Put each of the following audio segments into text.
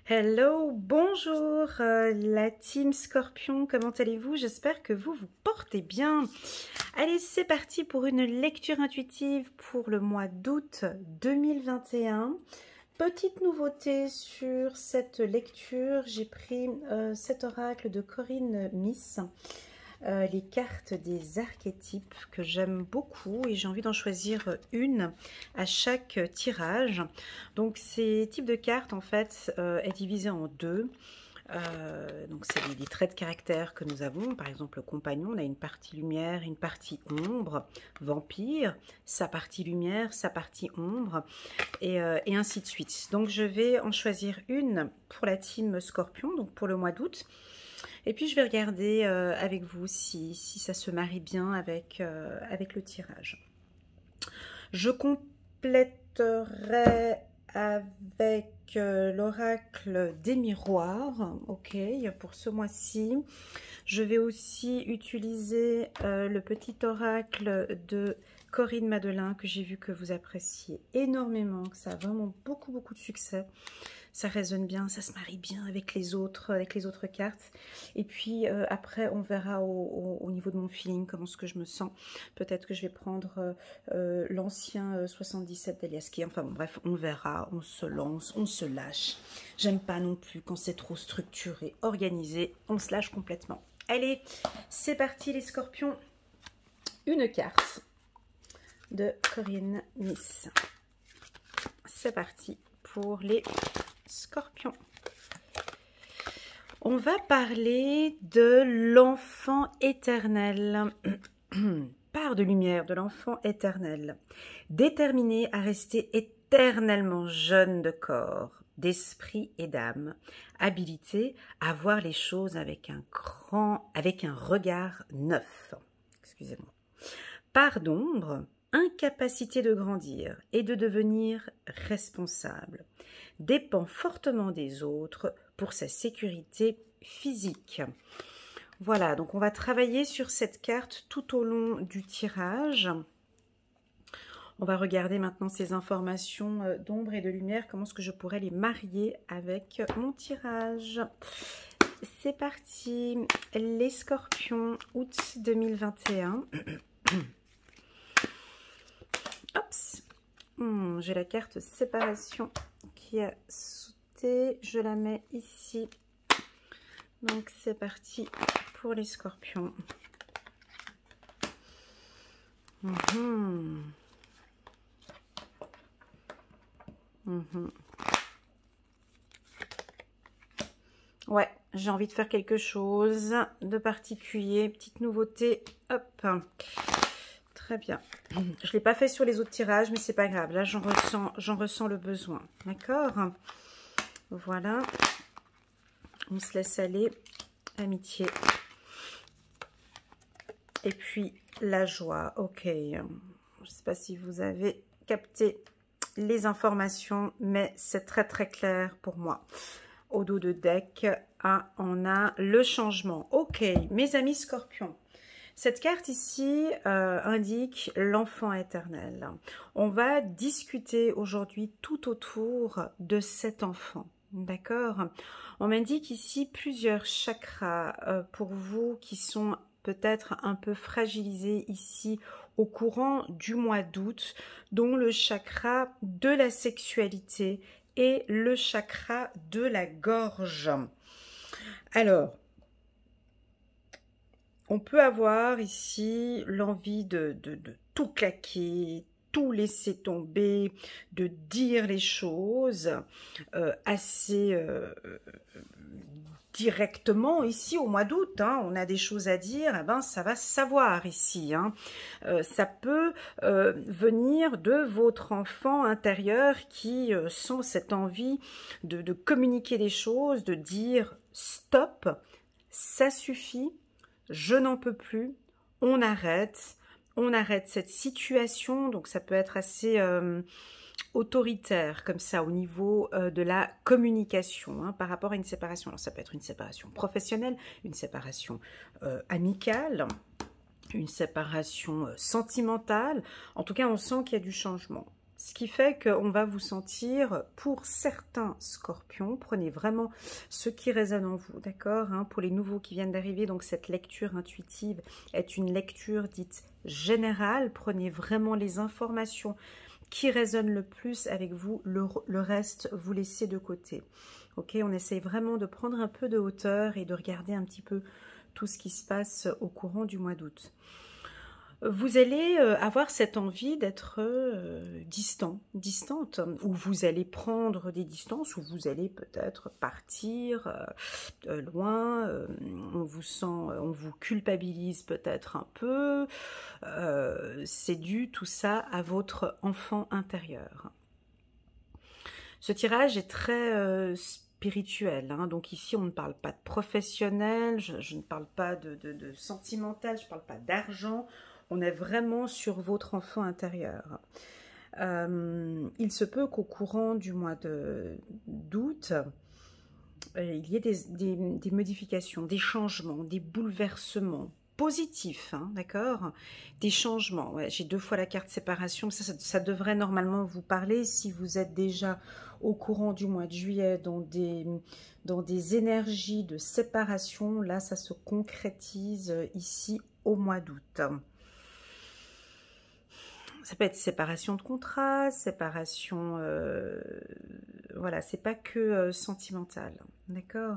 Hello, bonjour la team Scorpion, comment allez-vous? J'espère que vous vous portez bien. Allez, c'est parti pour une lecture intuitive pour le mois d'août 2021. Petite nouveauté sur cette lecture, j'ai pris cet oracle de Corinne Miss. Les cartes des archétypes que j'aime beaucoup et j'ai envie d'en choisir une à chaque tirage. Donc ces types de cartes en fait est divisé en deux. Donc c'est des traits de caractère que nous avons. Par exemple, le compagnon, on a une partie lumière, une partie ombre. Vampire, sa partie lumière, sa partie ombre, et ainsi de suite. Donc je vais en choisir une pour la team Scorpion, donc pour le mois d'août. Et puis je vais regarder avec vous si ça se marie bien avec, avec le tirage. Je compléterai avec l'oracle des miroirs, ok, pour ce mois-ci. Je vais aussi utiliser le petit oracle de Corinne Madelin que j'ai vu que vous appréciez énormément, que ça a vraiment beaucoup de succès. Ça résonne bien, ça se marie bien avec les autres cartes. Et puis après, on verra au niveau de mon feeling, comment est-ce que je me sens. Peut-être que je vais prendre l'ancien 77 d'Eliaski. Enfin bon, bref, on verra, on se lance, on se lâche. J'aime pas non plus quand c'est trop structuré, organisé, on se lâche complètement. Allez, c'est parti les scorpions. Une carte de Corinne Miss. C'est parti pour les scorpions. On va parler de l'enfant éternel. Part de lumière de l'enfant éternel. Déterminé à rester éternellement jeune de corps, d'esprit et d'âme. Habilité à voir les choses avec un regard neuf. Excusez-moi. Part d'ombre, incapacité de grandir et de devenir responsable. Dépend fortement des autres pour sa sécurité physique. Voilà, donc on va travailler sur cette carte tout au long du tirage. On va regarder maintenant ces informations d'ombre et de lumière, comment est-ce que je pourrais les marier avec mon tirage. C'est parti, les scorpions, août 2021. Ops, j'ai la carte séparation qui a sauté, je la mets ici. Donc c'est parti pour les scorpions. Ouais, j'ai envie de faire quelque chose de particulier, petite nouveauté, hop. Très bien. Je ne l'ai pas fait sur les autres tirages, mais c'est pas grave. Là, j'en ressens le besoin. D'accord? Voilà. On se laisse aller. Amitié. Et puis, la joie. Ok. Je ne sais pas si vous avez capté les informations, mais c'est très clair pour moi. Au dos de deck, on a le changement. Ok, mes amis scorpions. Cette carte ici indique l'enfant éternel. On va discuter aujourd'hui tout autour de cet enfant. D'accord? On m'indique ici plusieurs chakras pour vous qui sont peut-être un peu fragilisés ici au courant du mois d'août, dont le chakra de la sexualité et le chakra de la gorge. Alors, on peut avoir ici l'envie de tout claquer, tout laisser tomber, de dire les choses assez directement ici au mois d'août. On a des choses à dire, eh ben, ça va se savoir ici. Ça peut venir de votre enfant intérieur qui sent cette envie de communiquer des choses, de dire stop, ça suffit. Je n'en peux plus, on arrête cette situation. Donc ça peut être assez autoritaire comme ça au niveau de la communication par rapport à une séparation. Alors ça peut être une séparation professionnelle, une séparation amicale, une séparation sentimentale. En tout cas, on sent qu'il y a du changement. Ce qui fait qu'on va vous sentir, pour certains scorpions, prenez vraiment ce qui résonne en vous, d'accord, hein, pour les nouveaux qui viennent d'arriver, donc cette lecture intuitive est une lecture dite générale, prenez vraiment les informations qui résonnent le plus avec vous, le reste, vous laissez de côté. Ok, on essaye vraiment de prendre un peu de hauteur et de regarder un petit peu tout ce qui se passe au courant du mois d'août. Vous allez avoir cette envie d'être distante, ou vous allez prendre des distances, ou vous allez peut-être partir loin, on vous culpabilise peut-être un peu, c'est dû tout ça à votre enfant intérieur. Ce tirage est très spirituel, hein. Donc ici on ne parle pas de professionnel, je ne parle pas de sentimental, je ne parle pas d'argent. On est vraiment sur votre enfant intérieur. Il se peut qu'au courant du mois d'août, il y ait des modifications, des changements, des bouleversements positifs, hein, d'accord? Des changements. Ouais, j'ai 2 fois la carte séparation. Ça devrait normalement vous parler si vous êtes déjà au courant du mois de juillet dans des énergies de séparation. Là, ça se concrétise ici au mois d'août. Ça peut être séparation de contrat, séparation, voilà, c'est pas que sentimental, d'accord?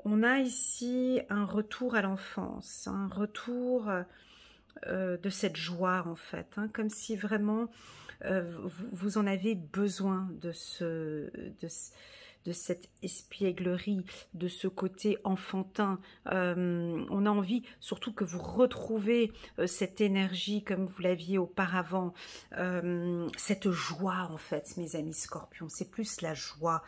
On a ici un retour à l'enfance, un retour de cette joie en fait, hein, comme si vraiment vous en avez besoin de cette espièglerie, de ce côté enfantin. On a envie surtout que vous retrouvez cette énergie comme vous l'aviez auparavant, cette joie en fait, mes amis scorpions, c'est plus la joie.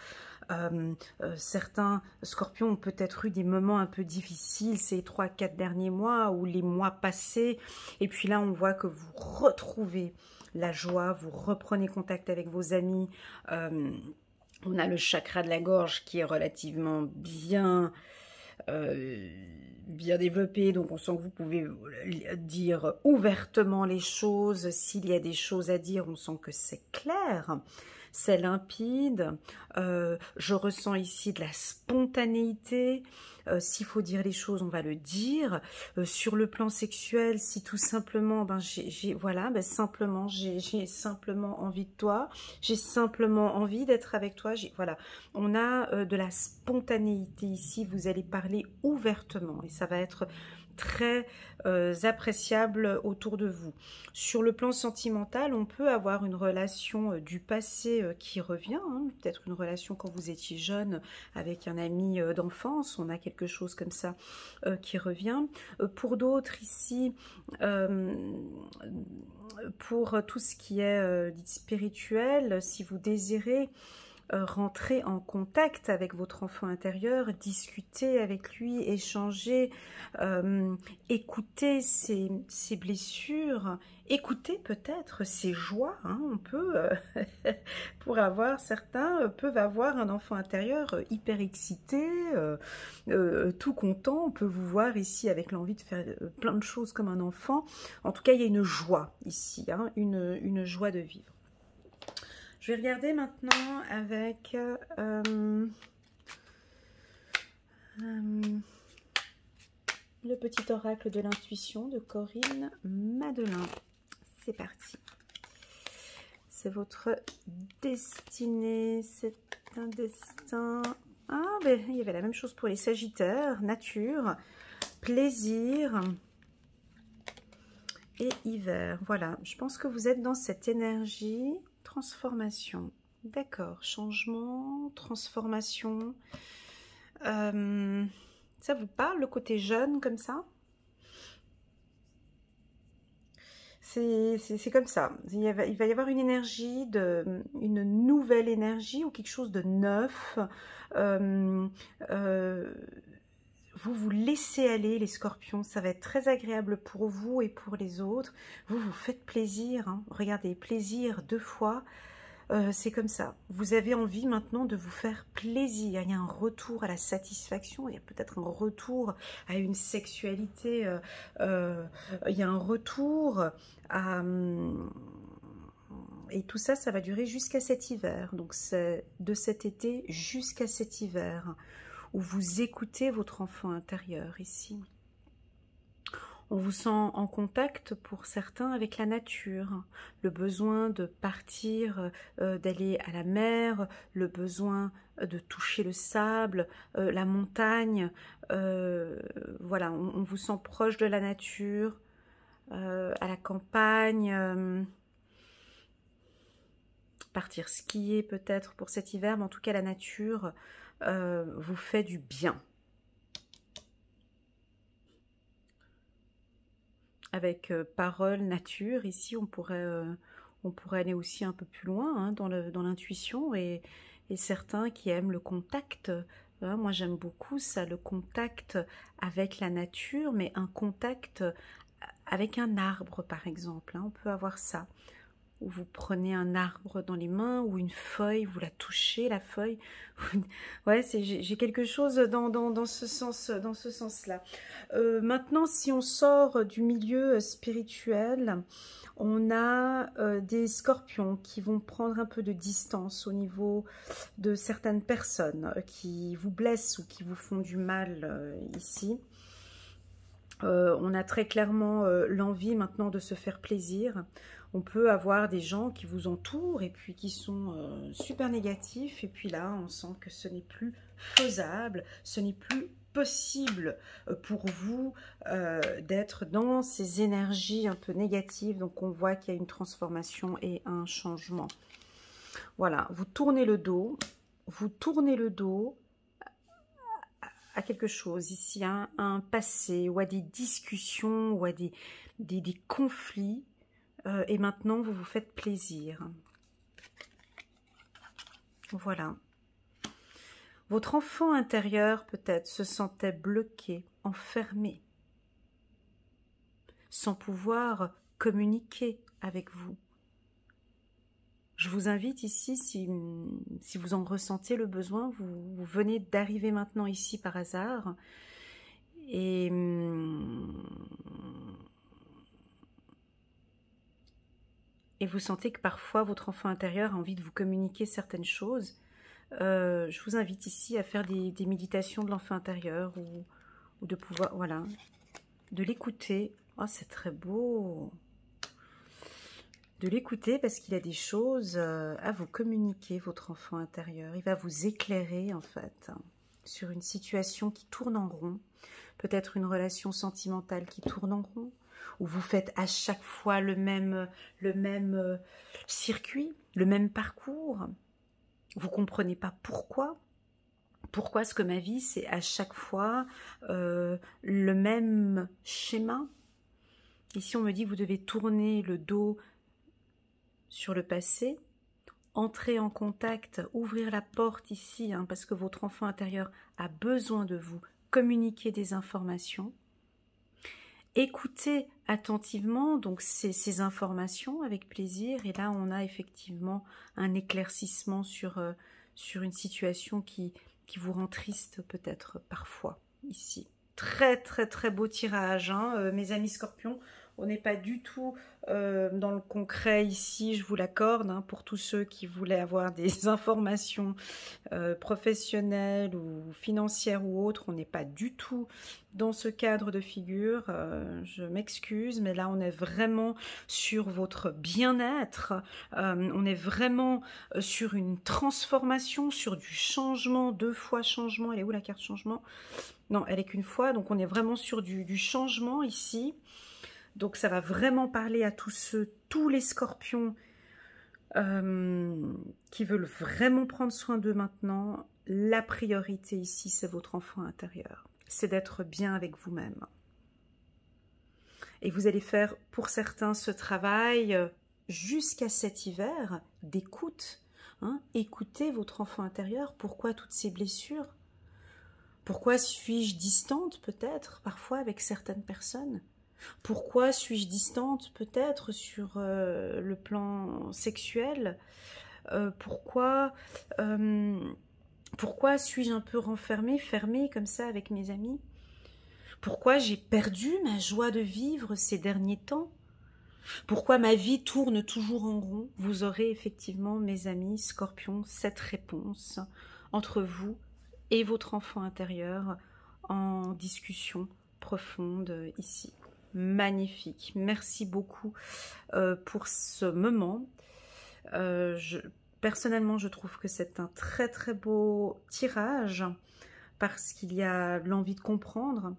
Certains scorpions ont peut-être eu des moments un peu difficiles ces 3-4 derniers mois ou les mois passés, et puis là on voit que vous retrouvez la joie, vous reprenez contact avec vos amis. On a le chakra de la gorge qui est relativement bien développé, donc on sent que vous pouvez dire ouvertement les choses. S'il y a des choses à dire, on sent que c'est clair, c'est limpide. Je ressens ici de la spontanéité. S'il faut dire les choses, on va le dire. Sur le plan sexuel, si tout simplement, simplement, j'ai simplement envie de toi, j'ai simplement envie d'être avec toi. Voilà, on a de la spontanéité ici. Vous allez parler ouvertement et ça va être très appréciable autour de vous. Sur le plan sentimental, on peut avoir une relation du passé qui revient, hein, peut-être une relation quand vous étiez jeune avec un ami d'enfance, on a quelque chose comme ça qui revient. Pour d'autres ici, pour tout ce qui est dit spirituel, si vous désirez rentrer en contact avec votre enfant intérieur, discuter avec lui, échanger, écouter ses blessures, écouter peut-être ses joies, hein, on peut, pour avoir, certains peuvent avoir un enfant intérieur hyper excité, tout content, on peut vous voir ici avec l'envie de faire plein de choses comme un enfant. En tout cas, il y a une joie ici, hein, une joie de vivre. Je vais regarder maintenant avec le petit oracle de l'intuition de Corinne Madelin. C'est parti. C'est votre destinée, c'est un destin. Ah, ben, il y avait la même chose pour les Sagittaires. Nature, plaisir et hiver. Voilà, je pense que vous êtes dans cette énergie. Transformation, d'accord, changement, transformation, ça vous parle le côté jeune comme ça? C'est comme ça, il va y avoir une énergie, une nouvelle énergie ou quelque chose de neuf. Vous vous laissez aller les scorpions, ça va être très agréable pour vous et pour les autres. Vous vous faites plaisir, hein. Regardez, plaisir 2 fois, c'est comme ça. Vous avez envie maintenant de vous faire plaisir. Il y a un retour à la satisfaction, il y a peut-être un retour à une sexualité, il y a un retour à Et tout ça, ça va durer jusqu'à cet hiver. Donc c'est de cet été jusqu'à cet hiver où vous écoutez votre enfant intérieur ici. On vous sent en contact pour certains avec la nature, le besoin de partir, d'aller à la mer, le besoin de toucher le sable, la montagne. Voilà, on vous sent proche de la nature, à la campagne, partir skier peut-être pour cet hiver, mais en tout cas la nature vous fait du bien. Avec parole, nature, ici on pourrait aller aussi un peu plus loin hein, dans l'intuition et certains qui aiment le contact. Moi j'aime beaucoup ça, le contact avec la nature, mais un contact avec un arbre par exemple, hein, on peut avoir ça. Où vous prenez un arbre dans les mains ou une feuille, vous la touchez, la feuille. Ouais, j'ai quelque chose dans ce sens-là. Maintenant, si on sort du milieu spirituel, on a des scorpions qui vont prendre un peu de distance au niveau de certaines personnes qui vous blessent ou qui vous font du mal ici. On a très clairement l'envie maintenant de se faire plaisir. On peut avoir des gens qui vous entourent et puis qui sont super négatifs. Et puis là, on sent que ce n'est plus faisable, ce n'est plus possible pour vous d'être dans ces énergies un peu négatives. Donc on voit qu'il y a une transformation et un changement. Voilà, vous tournez le dos à quelque chose ici, à un passé ou à des discussions ou à des conflits et maintenant vous vous faites plaisir. Voilà. Votre enfant intérieur peut-être se sentait bloqué, enfermé, sans pouvoir communiquer avec vous. Je vous invite ici, si vous en ressentez le besoin, vous venez d'arriver maintenant ici par hasard et vous sentez que parfois votre enfant intérieur a envie de vous communiquer certaines choses. Je vous invite ici à faire des méditations de l'enfant intérieur ou de pouvoir, voilà, de l'écouter. Oh, c'est très beau! De l'écouter parce qu'il a des choses à vous communiquer, votre enfant intérieur. Il va vous éclairer en fait sur une situation qui tourne en rond, peut-être une relation sentimentale qui tourne en rond, où vous faites à chaque fois le même circuit, le même parcours. Vous ne comprenez pas pourquoi. Pourquoi est-ce que ma vie, c'est à chaque fois le même schéma? Ici, on me dit que vous devez tourner le dos sur le passé, entrer en contact, ouvrir la porte ici, hein, parce que votre enfant intérieur a besoin de vous, communiquer des informations, écouter attentivement donc ces informations avec plaisir, et là on a effectivement un éclaircissement sur une situation qui vous rend triste peut-être parfois ici. Très très très beau tirage, hein, mes amis scorpions. On n'est pas du tout dans le concret ici, je vous l'accorde, hein, pour tous ceux qui voulaient avoir des informations professionnelles ou financières ou autres. On n'est pas du tout dans ce cadre de figure. Je m'excuse, mais là on est vraiment sur votre bien-être. On est vraiment sur une transformation, sur du changement, 2 fois changement. Elle est où la carte changement? Non, elle est qu'une fois, donc on est vraiment sur du changement ici. Donc ça va vraiment parler à tous les scorpions qui veulent vraiment prendre soin d'eux maintenant. La priorité ici, c'est votre enfant intérieur. C'est d'être bien avec vous-même. Et vous allez faire pour certains ce travail jusqu'à cet hiver d'écoute. Hein, écoutez votre enfant intérieur. Pourquoi toutes ces blessures? Pourquoi suis-je distante peut-être parfois avec certaines personnes? Pourquoi suis-je distante peut-être sur le plan sexuel? Pourquoi suis-je un peu renfermée, fermée comme ça avec mes amis? Pourquoi j'ai perdu ma joie de vivre ces derniers temps? Pourquoi ma vie tourne toujours en rond? Vous aurez effectivement, mes amis Scorpions, cette réponse entre vous et votre enfant intérieur en discussion profonde ici. Magnifique. Merci beaucoup pour ce moment. Personnellement, je trouve que c'est un très très beau tirage parce qu'il y a l'envie de comprendre.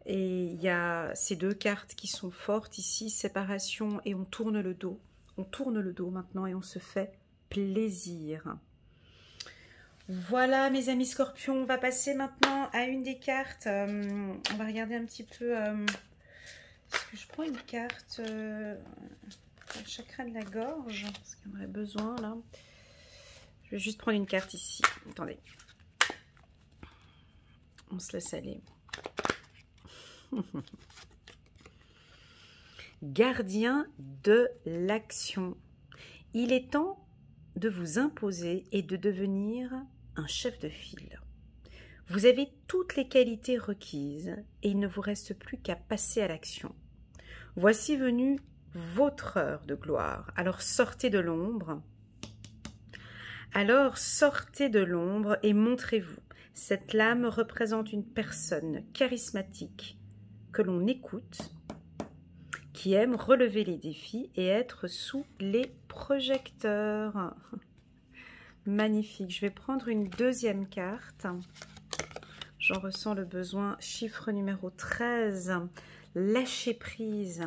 Et il y a ces deux cartes qui sont fortes ici, séparation, et on tourne le dos. On tourne le dos maintenant et on se fait plaisir. Voilà mes amis Scorpions, on va passer maintenant à une des cartes. On va regarder un petit peu. Est-ce que je prends une carte chakra de la gorge? Parce qu'il y en aurait besoin là. Je vais juste prendre une carte ici. Attendez. On se laisse aller. Gardien de l'action. Il est temps de vous imposer et de devenir un chef de file. Vous avez toutes les qualités requises et il ne vous reste plus qu'à passer à l'action. Voici venue votre heure de gloire. Alors sortez de l'ombre. Alors sortez de l'ombre et montrez-vous. Cette lame représente une personne charismatique que l'on écoute, qui aime relever les défis et être sous les projecteurs. Magnifique. Je vais prendre une deuxième carte. J'en ressens le besoin. Chiffre numéro 13. Lâcher prise.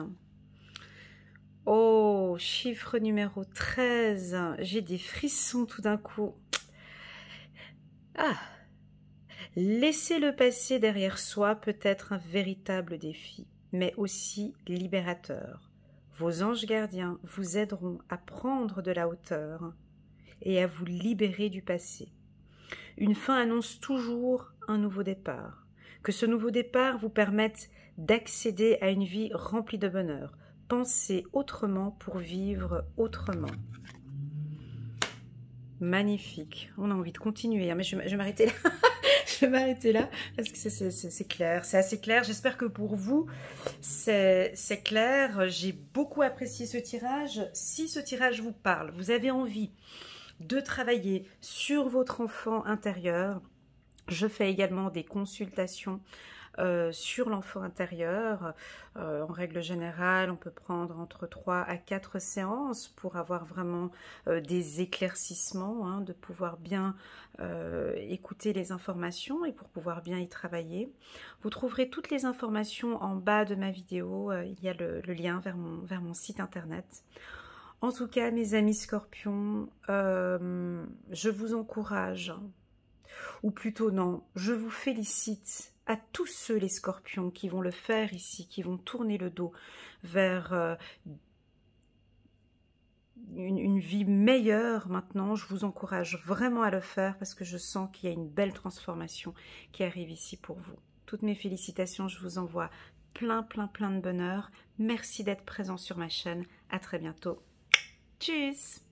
Oh, chiffre numéro 13. J'ai des frissons tout d'un coup. Ah! Laisser le passé derrière soi peut être un véritable défi, mais aussi libérateur. Vos anges gardiens vous aideront à prendre de la hauteur et à vous libérer du passé. Une fin annonce toujours un nouveau départ. Que ce nouveau départ vous permette d'accéder à une vie remplie de bonheur. Pensez autrement pour vivre autrement. Magnifique. On a envie de continuer, hein, mais je vais m'arrêter là. Je vais m'arrêter là parce que c'est clair, c'est assez clair. J'espère que pour vous, c'est clair. J'ai beaucoup apprécié ce tirage. Si ce tirage vous parle, vous avez envie de travailler sur votre enfant intérieur, je fais également des consultations sur l'enfant intérieur. En règle générale, on peut prendre entre 3 à 4 séances pour avoir vraiment des éclaircissements, hein, de pouvoir bien écouter les informations et pour pouvoir bien y travailler. Vous trouverez toutes les informations en bas de ma vidéo. Il y a le lien vers mon site internet. En tout cas, mes amis Scorpions, je vous encourage, ou plutôt non, je vous félicite à tous ceux les Scorpions qui vont le faire ici, qui vont tourner le dos vers une vie meilleure maintenant. Je vous encourage vraiment à le faire parce que je sens qu'il y a une belle transformation qui arrive ici pour vous. Toutes mes félicitations, je vous envoie plein de bonheur. Merci d'être présent sur ma chaîne. À très bientôt. Tchuss!